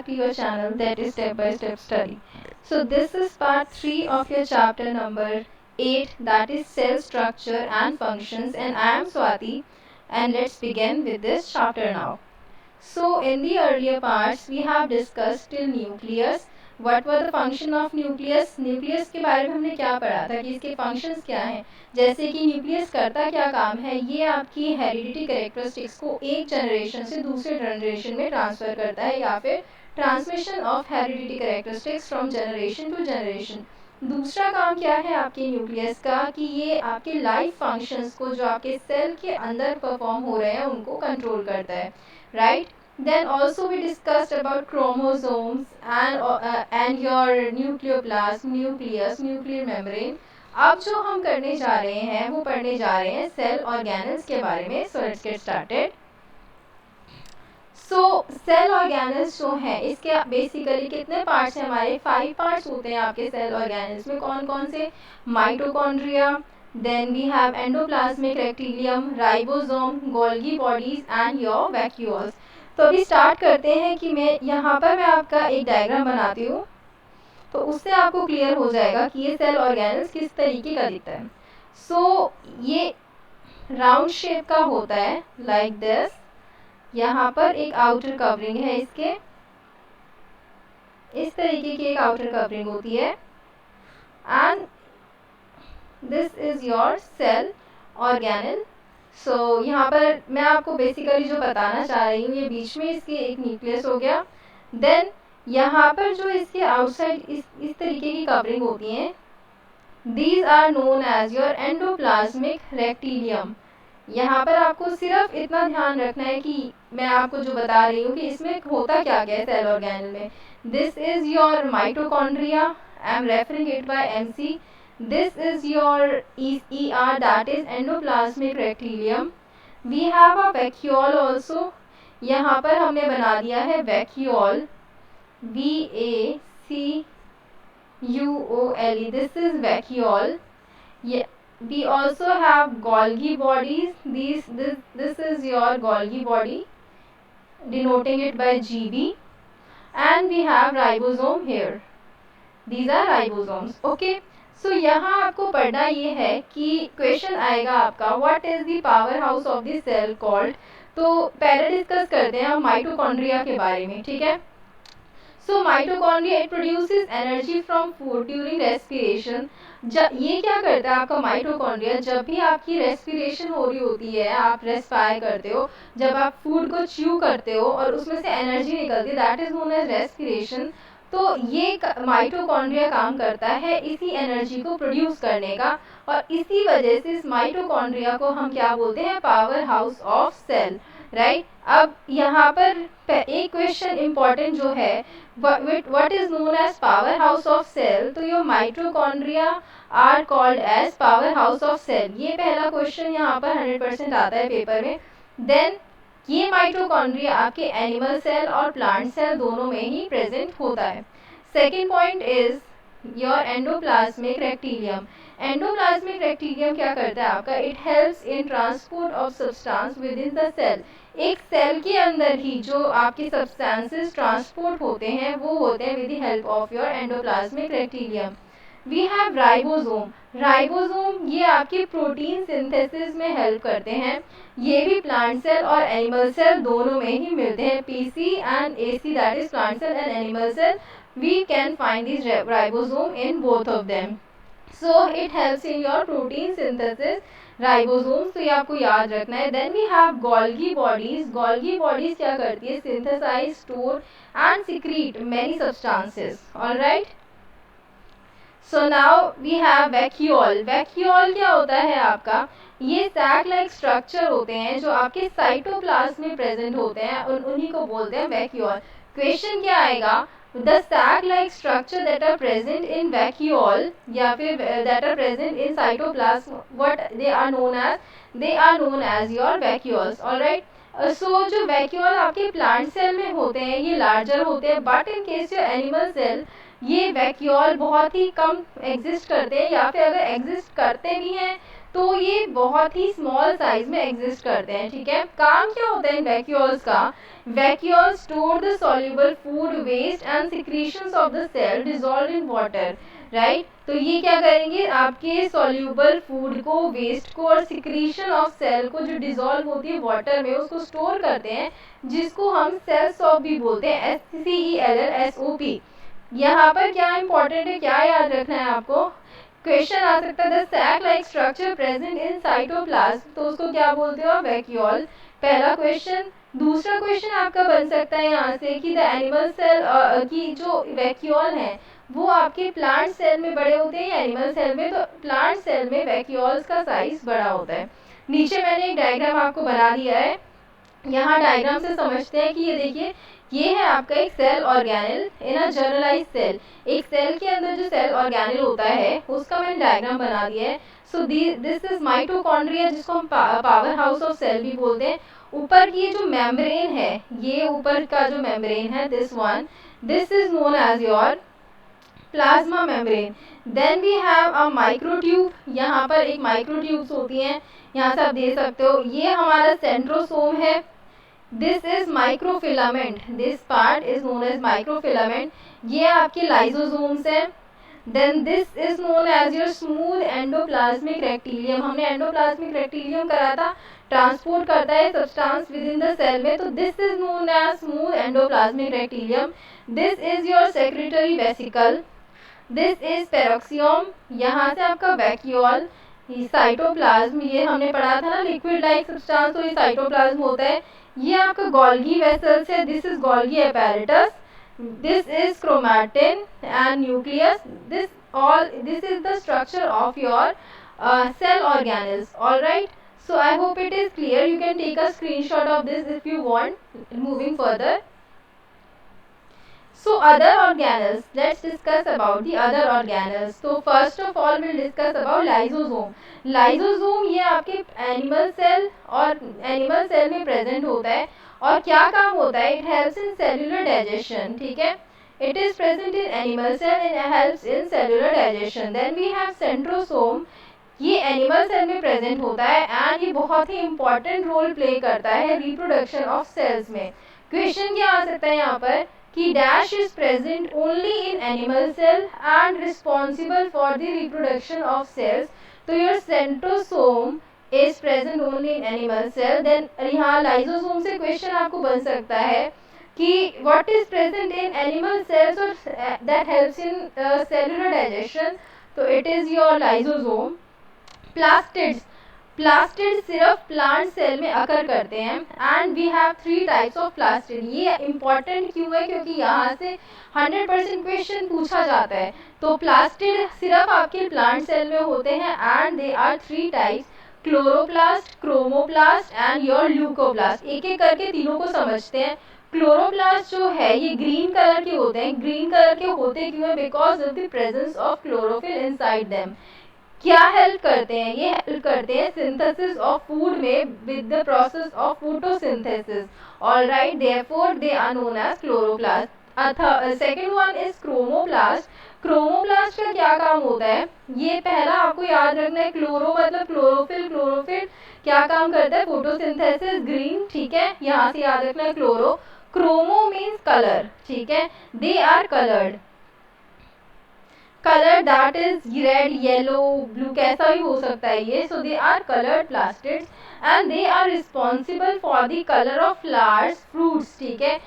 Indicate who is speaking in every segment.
Speaker 1: back to your channel, that is Step by Step Study. So this is part 3 of your chapter number 8, that is cell structure and functions, and I am Swati, and let's begin with this chapter now. So in the earlier parts we have discussed till nucleus. What were the function of nucleus? Nucleus के बारे में हमने क्या पढ़ा था कि इसके functions क्या हैं, जैसे कि न्यूक्लियस करता क्या काम है, ये आपकी हेरिडिटी कैरेक्टरिस्टिक्स को एक जनरेशन से दूसरे जनरेशन में ट्रांसफ़र करता है, या फिर transmission of heredity characteristics from generation to generation. दूसरा काम क्या है आपके न्यूक्लियस का कि ये आपके लाइफ फंक्शंस को जो आपके सेल के अंदर परफॉर्म हो रहे हैं उनको कंट्रोल करता है, right. Then also we discussed about chromosomes and your nucleoplasm, nucleus, nuclear membrane. अब जो हम करने जा रहे हैं वो पढ़ने जा रहे हैं सेल ऑर्गेनल्स के बारे में। So let's get started. So cell organelles जो हैं इसके बेसिकली कितने पार्ट्स हैं हमारे? 5 पार्ट्स होते हैं आपके सेल ऑर्गेनल्स में। कौन कौन से? Mitochondria, then we have endoplasmic reticulum, ribosome, Golgi bodies and your vacuoles. तो अभी स्टार्ट करते हैं कि यहाँ पर मैं आपका एक डायग्राम बनाती हूँ, तो उससे आपको क्लियर हो जाएगा कि ये सेल ऑर्गेनल्स किस तरीके का दिखता है। सो ये राउंड शेप का होता है लाइक दिस। यहाँ पर एक आउटर कवरिंग है, इसके इस तरीके की एक आउटर कवरिंग होती है, and this is your cell organelle. So यहाँ पर मैं आपको बेसिकली जो बताना चाह रही हूँ, ये बीच में इसके एक न्यूक्लियस हो गया। देन यहाँ पर जो इसके आउटसाइड इस तरीके की कवरिंग होती हैं, these are known as your endoplasmic reticulum. यहाँ पर आपको सिर्फ इतना ध्यान रखना है कि मैं आपको जो बता रही हूँ कि इसमें होता क्या क्या है सेल ऑर्गेनल में। This is your mitochondria, I am referring it by MC. This is your ER, that is endoplasmic reticulum. We have a vacuole also. यहाँ पर हमने बना दिया है vacuole, VACUOLE. This is vacuole. We also have Golgi bodies. This is your Golgi body, denoting it by GB, and we have ribosome here. These are ribosomes. Okay. सो यहाँ आपको पढ़ना ये है कि क्वेश्चन आएगा आपका what is the power house of the cell called. तो पहले डिस्कस करते हैं हम माइटोकॉन्ड्रिया के बारे में, ठीक है। So mitochondria it produces energy from food during respiration. ये क्या करता है आपका माइटोकॉन्ड्रिया? जब भी आपकी रेस्पिरेशन हो रही होती है, आप रेस्पायर करते हो, जब आप फूड को च्यू करते हो और उसमें से एनर्जी निकलती है, that is known as respiration. तो ये माइटोकॉन्ड्रिया काम करता है इसी एनर्जी को प्रोड्यूस करने का, और इसी वजह से इस माइटोकॉन्ड्रिया को हम क्या बोलते हैं? Power house of cell, right. अब यहाँ पर एक क्वेश्चन इम्पॉर्टेंट जो है, what is known as power house of cell. तो your mitochondria are called as power house of cell. ये पहला क्वेश्चन यहाँ पर 100% आता है पेपर में। देन ये माइटोकॉन्ड्रिया आपके एनिमल सेल और प्लांट सेल दोनों में ही प्रेजेंट होता है। Second point is your endoplasmic reticulum. Endoplasmic reticulum क्या करता है आपका? It helps in transport of substance within the cell. एक सेल के अंदर ही जो आपके सब्सटेंसेस ट्रांसपोर्ट होते हैं वो होते हैं with the help of your endoplasmic reticulum. We have ribosome. Ribosome ये आपके प्रोटीन सिंथेसिस में हेल्प करते हैं। ये भी प्लांट सेल और एनिमल सेल दोनों में ही मिलते हैं। PC and AC, that is plant cell and animal cell, we can find this ribosome in both of them. So it helps in your protein synthesis, ribosomes, तो ये आपको याद रखना है। Then we have Golgi bodies. Golgi bodies क्या करती है? Synthesize, store and secrete many substances. All right. So now we have vacuole. Vacuole क्या होता है आपका? ये सैक लाइक स्ट्रक्चर होते हैं जो आपके साइटोप्लाज्म में प्रेजेंट होते हैं, उन्हीं को बोलते हैं vacuole. क्वेश्चन क्या आएगा? The sac like structure that are present in vacuole या फिर that are present in cytoplasm, what they are known as? They are known as your vacuoles. All right. So जो vacuole आपके plant cell में होते हैं ये larger होते हैं, but in case your animal cell ये vacuole बहुत ही कम एग्जिस्ट करते हैं, या फिर अगर एग्जिस्ट करते भी हैं तो ये बहुत ही स्मॉल साइज में एग्जिस्ट करते हैं, ठीक है। काम क्या होता है इन वैक्यूल्स का? Vacuoles store the soluble food waste and secretions of the cell dissolved in water, right. तो ये क्या करेंगे, आपके सॉल्युबल फूड को, वेस्ट को और सिक्रीशन ऑफ सेल को जो डिसॉल्व होती है वाटर में, उसको स्टोर करते हैं, जिसको हम सेल सॉप भी बोलते हैं, SCELLSOP। यहाँ पर क्या इंपॉर्टेंट है, क्या याद रखना है आपको? क्वेश्चन आ सकता है the sac like structure present in cytoplasm, तो उसको क्या बोलते हो? वैक्यूल, पहला क्वेश्चन। दूसरा क्वेश्चन आपका बन सकता है यहाँ से कि द एनिमल सेल की जो वैक्यूल है वो आपके प्लांट सेल में बड़े होते हैं या एनिमल सेल में? तो प्लांट सेल में वैक्यूल्स का साइज बड़ा होता है। नीचे मैंने एक डायग्राम आपको बना दिया है, यहाँ डायग्राम से समझते हैं कि ये देखिए, ये है आपका एक सेल ऑर्गेनेल इन अ जनरलाइज सेल। एक सेल के अंदर जो सेल ऑर्गेनेल होता है उसका मैंने डायग्राम बना दिया है। सो दिस इज माइटोकॉन्ड्रिया, जिसको हम पावर हाउस ऑफ सेल भी बोलते हैं। ऊपर की जो मेम्ब्रेन है, ये ऊपर का जो मेम्ब्रेन है, this is known as your plasma membrane. Then we have a microtube, यहाँ पर एक माइक्रोट्यूब्स होती हैं, यहाँ से आप दे सकते हो। ये हमारा सेंट्रोसोम है। This is microfilament, this part is known as microfilament. ये आपके लाइजोसोम्स हैं। Then this is known as your smooth endoplasmic reticulum. हमने एंडोप्लाज्मिक रेक्टिलियम करा था, ट्रांसपोर्ट करता है substance within the cell में, तो this is known as smooth endoplasmic reticulum. This is your secretory vesicle. This is peroxisome, यहाँ से आपका वैक्यूल। साइटोप्लाज्म, ये हमने पढ़ा था ना, लिक्विड लाइक सब्सटेंस, तो ये साइटोप्लाज्म होता है। ये आपका गोल्गी वेसल्स है, this is Golgi apparatus, this is chromatin and nucleus, this is the structure of your cell organelles, all right. So I hope it is clear. You can take a screenshot of this if you want. Moving further, so other organelles, let's discuss about the other organelles. So first of all we'll discuss about lysosome. Lysosome ये आपके animal cell और animal cell में present होता है और क्या काम होता है? It helps in cellular digestion, ठीक है। It is present in animal cell and helps in cellular digestion. Then we have centrosome, ये एनिमल सेल में प्रेजेंट होता है एंड ये बहुत ही इंपॉर्टेंट रोल प्ले करता है रिप्रोडक्शन ऑफ सेल्स में। क्वेश्चन क्या आ सकता है यहाँ पर कि dash is present only in animal cell and responsible for the reproduction of cells. तो your centrosome is present only in animal cell. Then यहाँ लाइजोसोम से क्वेश्चन आपको बन सकता है कि what is present in animal cells और that helps in cellular digestion, तो it is your lysosome. Plastids, plastid सिर्फ प्लांट सेल में अकर करते हैं and we have 3 types of plastid. ये इंपॉर्टेंट क्यों है? क्योंकि यहाँ से 100% क्वेश्चन पूछा जाता है। तो प्लास्टिड सिर्फ आपके प्लांट सेल में होते हैं and they are 3 types, chloroplast, chromoplast and your leucoplast. एक एक करके तीनों को समझते हैं। क्लोरोप्लास्ट जो है ये ग्रीन कलर के होते हैं। ग्रीन कलर के होते क्यों है? Because of the presence of chlorophyll inside them. क्या हेल्प करते हैं? ये हेल्प करते हैं सिंथेसिस ऑफ फूड में with the process of photosynthesis, alright, therefore they are known as chloroplast. Second one is chromoplast. Chromoplast का क्या काम होता है? ये पहला आपको याद रखना है, क्लोरो मतलब क्लोरोफिल, क्लोरोफिल क्या काम करता है? फोटोसिंथेसिस, ग्रीन, ठीक है, यहाँ से याद रखना है क्लोरो। क्रोमो मीन्स कलर, ठीक है, they are coloured, colour that is red, yellow, blue, कैसा भी हो सकता है ये। So they are coloured plastids and they are responsible for the colour of flowers, fruits, ठीक है।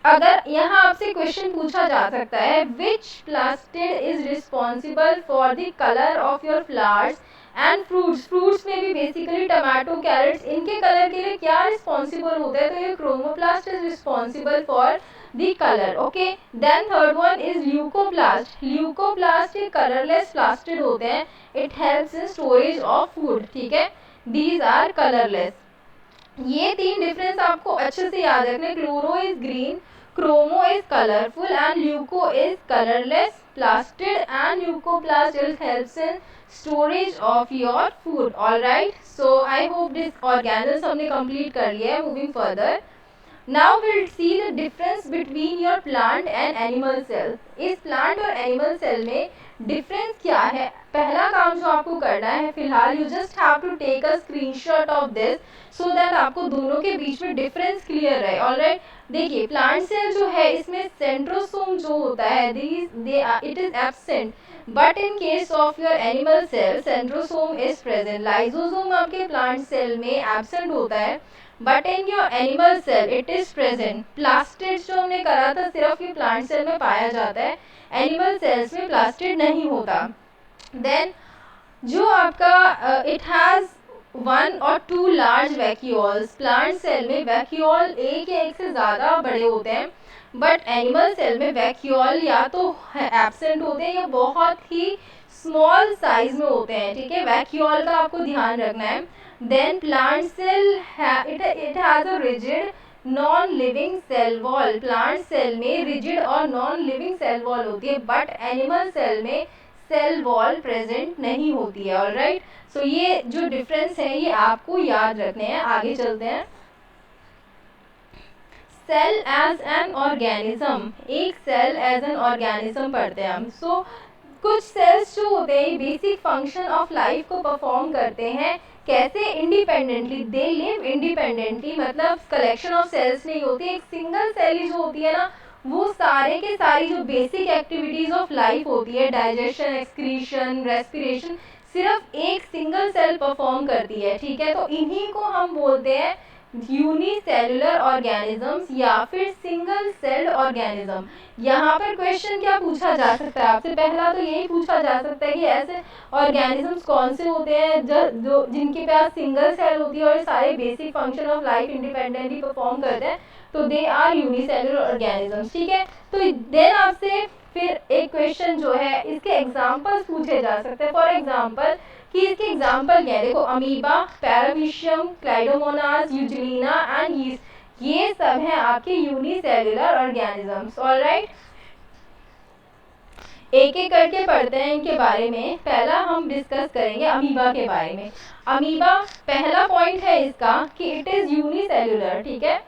Speaker 1: अगर यहाँ आपसे क्वेश्चन पूछा जा सकता है which plastid is responsible for the colour of your flowers and fruits. Fruits में भी बेसिकली टमाटो, कैरेट्स, इनके कलर के लिए क्या रिस्पॉन्सिबल होता है? तो ये chromoplast is responsible for the color, okay. Then third one is leucoplast. Leucoplast ये colorless plastid होते हैं, it helps in storage of food, ठीक है, these are colorless। ये 3 डिफरेंस आपको अच्छे से याद रखने, chloro is green, chromo is colourful and leuco is colourless plastid and leucoplast helps in storage of your food, alright. So I hope this organelles हमने complete कर लिया है। Moving further, now we'll see the difference between your plant and animal cell। इस plant और animal cell में difference क्या है, पहला काम जो आपको करना है फिलहाल, you just have to take a screenshot of this so that आपको दोनों के बीच में डिफरेंस क्लियर रहे। ऑलराइट, देखिए प्लांट सेल जो है इसमें सेंट्रोसोम जो होता है it is absent, but in case of your animal cell centrosome is present. Lysosome आपके प्लांट सेल में एब्सेंट होता है, but in your animal cell it is present. Plastid जो हमने करा था सिर्फ ये प्लांट सेल में पाया जाता है, एनिमल सेल्स में प्लास्टिड नहीं होता। देन जो आपका it has 1 or 2 large vacuoles, plant cell में वैक्यूल एक या एक से ज़्यादा बड़े होते हैं, बट एनिमल सेल में वैक्यूल या तो एब्सेंट होते हैं या बहुत ही स्मॉल साइज में होते हैं। ठीक है, वैक्यूल का आपको ध्यान रखना है। Then plant cell it has a rigid non living cell wall, plant cell में रिजिड और नॉन लिविंग सेल वॉल होती है, बट एनिमल सेल में सेल वॉल प्रेजेंट नहीं होती है। ऑलराइट, सो ये जो डिफरेंस है ये आपको याद रखने हैं। आगे चलते हैं। सेल एज एन ऑर्गेनिज्म, एक सेल एज एन ऑर्गेनिज्म पढ़ते हैं हम। सो कुछ सेल्स जो होते हैं बेसिक फंक्शन ऑफ लाइफ को परफॉर्म करते हैं, कैसे? इंडिपेंडेंटली, दे लिव इंडिपेंडेंटली, मतलब कलेक्शन ऑफ सेल्स नहीं होती, एक सिंगल सेल ही जो होती है ना, वो सारे के सारी जो बेसिक एक्टिविटीज ऑफ लाइफ होती है, डाइजेशन, एक्सक्रीशन, रेस्पिरेशन, सिर्फ एक सिंगल सेल परफॉर्म करती है। ठीक है, तो इन्हीं को हम बोलते हैं यूनिसेलुलर ऑर्गेनिजम्स या फिर सिंगल सेल्ड ऑर्गेनिज्म। यहाँ पर क्वेश्चन क्या पूछा जा सकता है आपसे? पहला तो यही पूछा जा सकता है कि ऐसे ऑर्गेनिजम्स कौन से होते हैं जो जिनके पास सिंगल सेल होती है और सारे basic function of life independently perform करते हैं, तो दे आर यूनिसेलुलर ऑर्गेनिजम्स। ठीक है, तो देन आपसे फिर एक क्वेश्चन जो है इसके एग्जाम्पल्स पूछे जा सकते हैं। फॉर एग्जाम्पल कि इसके एग्जाम्पल क्या है, देखो अमीबा, पैरामीशियम, क्लाइडोमोनास, यूजिलीना एंड यीस्ट, ये सब हैं आपके यूनिसेलुलर ऑर्गेनिजम्स। ऑलराइट, एक एक करके पढ़ते हैं इनके बारे में। पहला हम डिस्कस करेंगे अमीबा के बारे में। अमीबा पहला पॉइंट है इसका कि इट इज यूनिसेलुलर। ठीक है,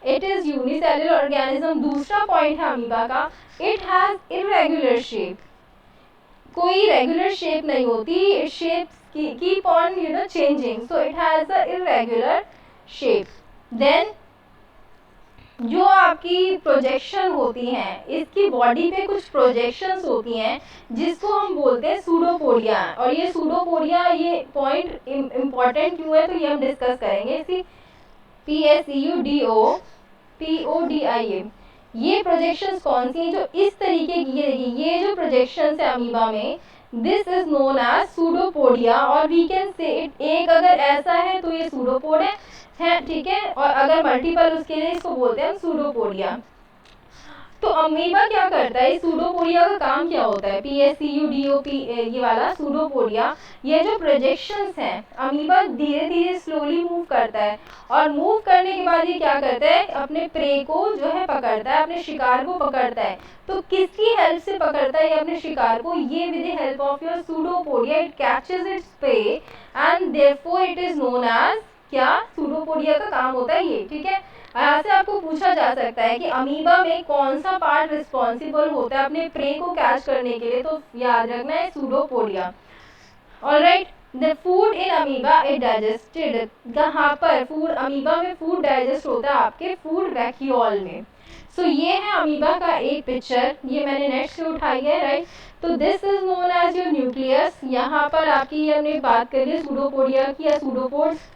Speaker 1: इट इज यूनिसेलुलर ऑर्गेनिज्म। दूसरा पॉइंट है अमीबा का, इट हैज इर्रेगुलर शेप, कोई रेगुलर शेप नहीं होती, it shapes keep on changing, so it has a irregular shape. Then जो आपकी प्रोजेक्शन होती हैं, इसकी बॉडी पे कुछ प्रोजेक्शंस होती हैं जिसको हम बोलते हैं सूडोपोडिया। और ये सूडोपोडिया, ये पॉइंट इम्पॉर्टेंट क्यों है तो ये हम डिस्कस करेंगे। इसी PSEUDOPODIA, ये प्रोजेक्शंस कौन सी हैं? जो इस तरीके की, ये देखिए ये जो प्रोजेक्शंस है अमीबा में, this is known as pseudopodia, और वी कैन से इट, एक अगर ऐसा है तो ये सूडोपोड है। ठीक है, और अगर मल्टीपल उसके लिए इसको बोलते हैं सूडोपोडिया। तो अमीबा क्या करता है, सूडोपोडिया का काम क्या होता है? PSEUDOP, ये वाला सूडोपोडिया, ये जो प्रोजेक्शंस हैं, अमीबा धीरे धीरे स्लोली मूव करता है, और मूव करने के बाद ये क्या करता है, अपने प्रे को जो है पकड़ता है, अपने शिकार को पकड़ता है। तो किसकी हेल्प से पकड़ता है ये अपने शिकार को? ये with the help of your pseudopodia, it catches its prey and therefore it is known as, क्या? सूडोपोडिया का काम होता है ये। ठीक है, यहाँ से आपको पूछा जा सकता है कि अमीबा में कौन सा पार्ट रिस्पॉन्सिबल होता है अपने प्रे को कैच करने के लिए, तो याद रखना है pseudopodia. Alright, the food in amoeba is digested, कहाँ पर फूड, अमीबा में फूड डाइजेस्ट होता है आपके फूड वैक्यूल में। सो ये है अमीबा का एक पिक्चर, ये मैंने नेट से उठाई है। राइट, तो this is known as your nucleus. यहाँ पर आपकी हमने बात करी सूडोपोडिया की या pseudopods.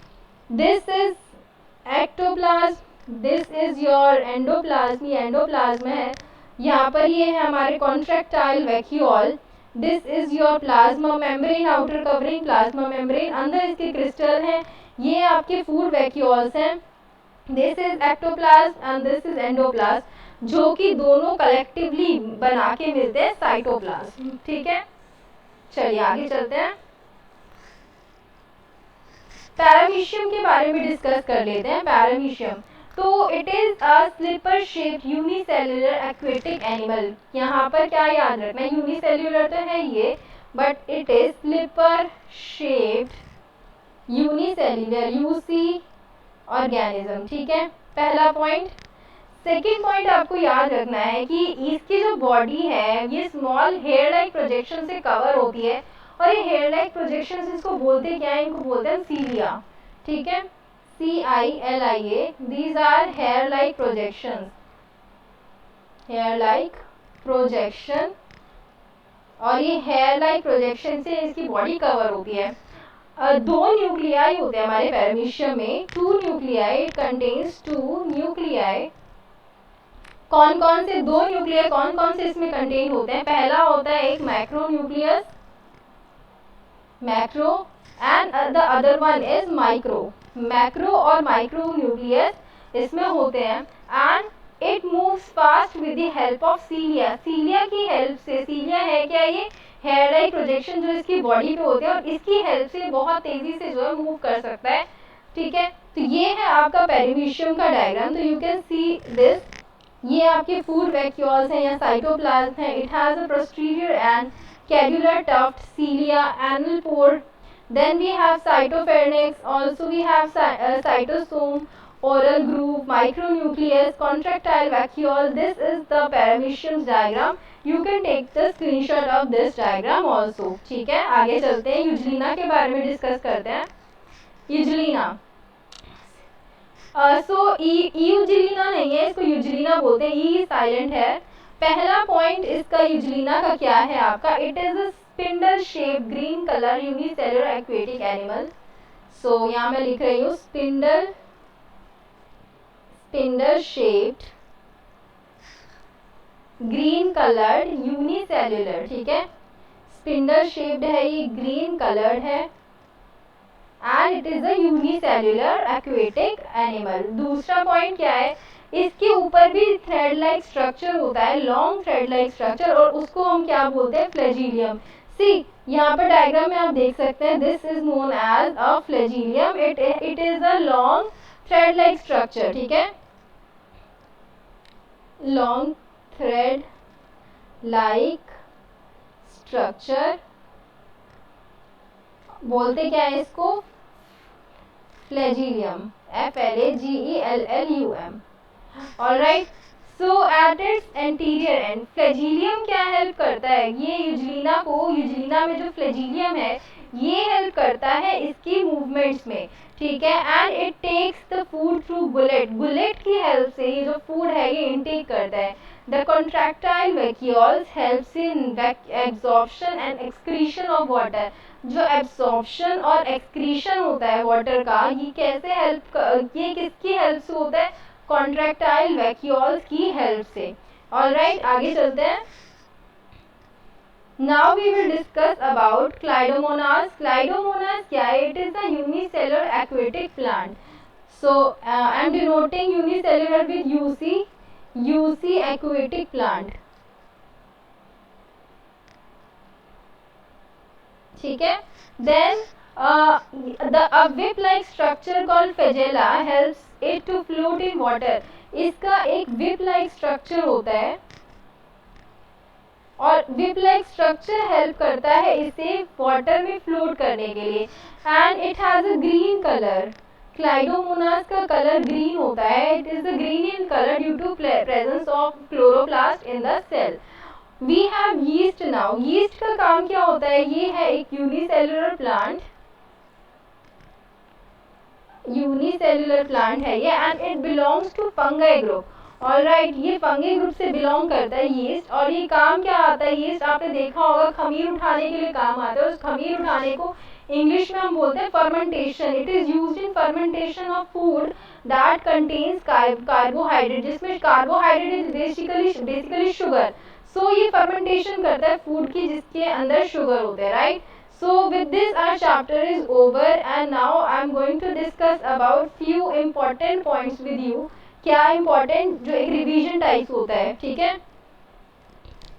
Speaker 1: This is ectoplasm, this is your endoplasm, ये एंडोप्लाज्म है। यहाँ पर ये है हमारे contractile vacuole. This is your plasma membrane, outer covering plasma membrane, अंदर इसके क्रिस्टल हैं, ये आपके फूड वैक्यूल्स हैं। This is ectoplasm and this is endoplasm, जो कि दोनों कलेक्टिवली बना के मिलते हैं साइटोप्लाज्म। ठीक है, चलिए आगे चलते हैं। पैरामीशियम के बारे में डिस्कस कर लेते हैं। पैरामीशियम, तो it is a slipper shaped unicellular aquatic animal. यहाँ पर क्या याद रखना है, यूनिसेल्युलर तो है ये, but it is slipper shaped unicellular, UC organism. ठीक है, पहला पॉइंट। सेकेंड पॉइंट आपको याद रखना है कि इसकी जो बॉडी है ये स्मॉल हेयर लाइक प्रोजेक्शन से कवर होती है, और ये हेयर लाइक प्रोजेक्शन इसको बोलते क्या है, इनको बोलते हैं सीलिया, ठीक है, CILIA, these are hair like projection, hair like projection, और ये हेयर लाइक प्रोजेक्शन से इसकी बॉडी कवर होती है। दो न्यूक्लियाई होते हैं हमारे पैरामीशियम में, 2 न्यूक्लियाई, इट कंटेन्स 2 न्यूक्लियाई। कौन कौन से 2 न्यूक्लियर कौन कौन से इसमें कंटेन होते हैं, पहला होता है एक macro nucleus, macro, and the other one is micro. Macro और माइक्रो न्यूक्लियस इसमें होते हैं, and it moves fast with the help of cilia, cilia की हेल्प से, सीलिया है क्या, ये हेयर लाइक प्रोजेक्शन जो इसकी बॉडी पे होते हैं, और इसकी हेल्प से बहुत तेजी से जो है मूव कर सकता है, ठीक है। तो ये है आपका पेरिमीशियम का डायग्राम, तो यू कैन सी दिस, ये आपके फूड वैक्यूल्स हैं या साइटोप्लाज्म है, it has a posterior end caudal tuft, cilia, anal pore, then we have cytopharynx, also we have cytosome, oral groove, micronucleus, contractile vacuole. This is the paramecium diagram. You can take the screenshot of this diagram also. ठीक है, आगे चलते हैं, यूजलीना के बारे में discuss करते हैं। यूजलीना, यूजलीना नहीं है, इसको यूजलीना बोलते हैं, ई साइलेंट है। पहला पॉइंट इसका यूजलीना का क्या है आपका, it is a spindle shape green colour unicellular aquatic animal. So यहाँ मैं लिख रही हूँ spindle shaped green coloured unicellular, ठीक है, स्पिंडल शेप्ड है, ये ग्रीन कलर्ड है, and it is a unicellular aquatic animal. दूसरा पॉइंट क्या है, इसके ऊपर भी थ्रेड लाइक स्ट्रक्चर होता है, लॉन्ग थ्रेड लाइक स्ट्रक्चर, और उसको हम क्या बोलते हैं, फ्लैजिलियम। सी यहाँ पर डायग्राम में आप देख सकते हैं, this is known as a flagellum, it is a long thread like structure, ठीक है, लॉन्ग थ्रेड लाइक स्ट्रक्चर, बोलते क्या है इसको, flagellum, FLAGELLUM। Alright, so at its anterior end, flagellum क्या हेल्प करता है, ये यूजलीना को, यूजलीना में जो फ्लैजिलियम है ये हेल्प करता है इसकी मूवमेंट्स में, ठीक है, and it takes the food through gullet, gullet की हेल्प से ये जो फूड है ये इनटेक करता है। The contractile vacuoles helps in absorption and excretion of water, जो एब्जॉर्प्शन और एक्सक्रीशन होता है वाटर का, ये कैसे हेल्प, ये किसकी हेल्प से होता है, कॉन्ट्रैक्टाइल वैक्यूल्स की हेल्प से। ऑलराइट, आगे चलते हैं। Now we will discuss about Clydomonas. Clydomonas क्या है? It is a unicellular aquatic plant. So I am denoting unicellular with UC. UC aquatic plant. ठीक है? Then the whip-like structure called flagella helps it to float in water. इसका एक whip-like structure होता है, और whip like structure help करता है इसे वाटर में फ्लोट करने के लिए, and it has a green colour, Chlamydomonas का कलर ग्रीन होता है, it is a green in colour due to presence of chloroplast in the cell. We have yeast now, yeast का काम क्या होता है, ये है एक यूनिसेल्युलर प्लांट, यूनिसेल्युलर प्लांट है ये, and it belongs to fungi group. Alright, ये फंगी ग्रुप से बिलोंग करता है यीस्ट, और ये काम क्या आता है, यीस्ट आपने देखा होगा खमीर उठाने के लिए काम आता है, उस खमीर उठाने को इंग्लिश में हम बोलते हैं fermentation. It is used in fermentation of food that contains carbohydrate, जिसमें कार्बोहाइड्रेट इज बेसिकली शुगर। सो ये फर्मेंटेशन करता है फूड की जिसके अंदर शुगर होते हैं, right. So with this our chapter is over, and now I am going to discuss about few important points with you। क्या इम्पोर्टेंट, जो एक रिवीजन टाइप होता है, ठीक है।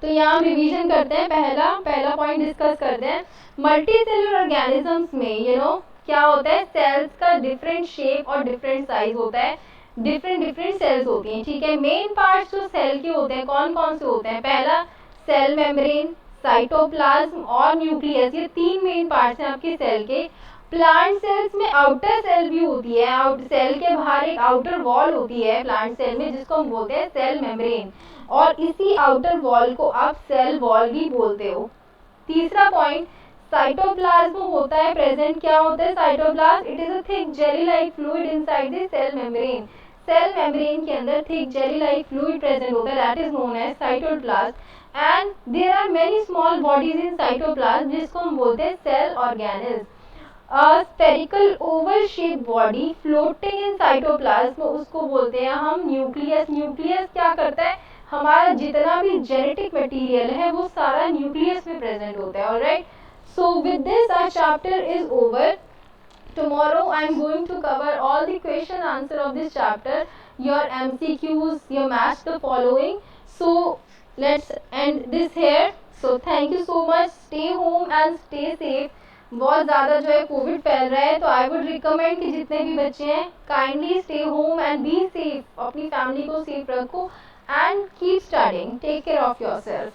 Speaker 1: तो यहाँ हम रिवीजन करते हैं, पहला पॉइंट डिस्कस करते हैं। मल्टी सेलुलर ऑर्गेनिजम्स में क्या होता है, सेल्स का डिफरेंट शेप और डिफरेंट साइज होता है, डिफरेंट सेल्स होती हैं, ठीक है। मेन पार्ट्स जो सेल के होते हैं कौन कौन से होते हैं, पहला सेल मेम्ब्रेन, साइटोप्लाज्म और न्यूक्लियस, ये 3 मेन पार्ट्स हैं आपके सेल के। प्लांट सेल्स में आउटर सेल भी होती है, सेल के बाहर एक आउटर वॉल होती है प्लांट सेल में, जिसको हम बोलते हैं सेल मेम्ब्रेन, और इसी आउटर वॉल को आप सेल वॉल भी बोलते हो। तीसरा पॉइंट, साइटोप्लाज्म होता है प्रेजेंट। क्या होता है cytoplasm? It is a thick jelly like fluid inside the cell membrane. Cell membrane के अंदर thick jelly like fluid present होता है, that is known as cytoplasm. And there are many small bodies in cytoplasm, जिसको हम बोलते हैं cell organelles. A spherical oval shape body floating in cytoplasm, उसको बोलते हैं हम न्यूक्लियस। न्यूक्लियस क्या करता है? हमारा जितना भी जेनेटिक मटेरियल है वो सारा न्यूक्लियस में प्रेजेंट होता है। Alright, so with this our chapter is over. Tomorrow I am going to cover all the question answer of this chapter, your MCQs, your match the following. So let's end this here. So thank you so much. Stay home and stay safe. बहुत ज़्यादा जो है Covid फैल रहा है, तो I would recommend कि जितने भी बच्चे हैं kindly stay home and be safe, अपनी फैमिली को सेफ रखो and keep studying. Take care of your self.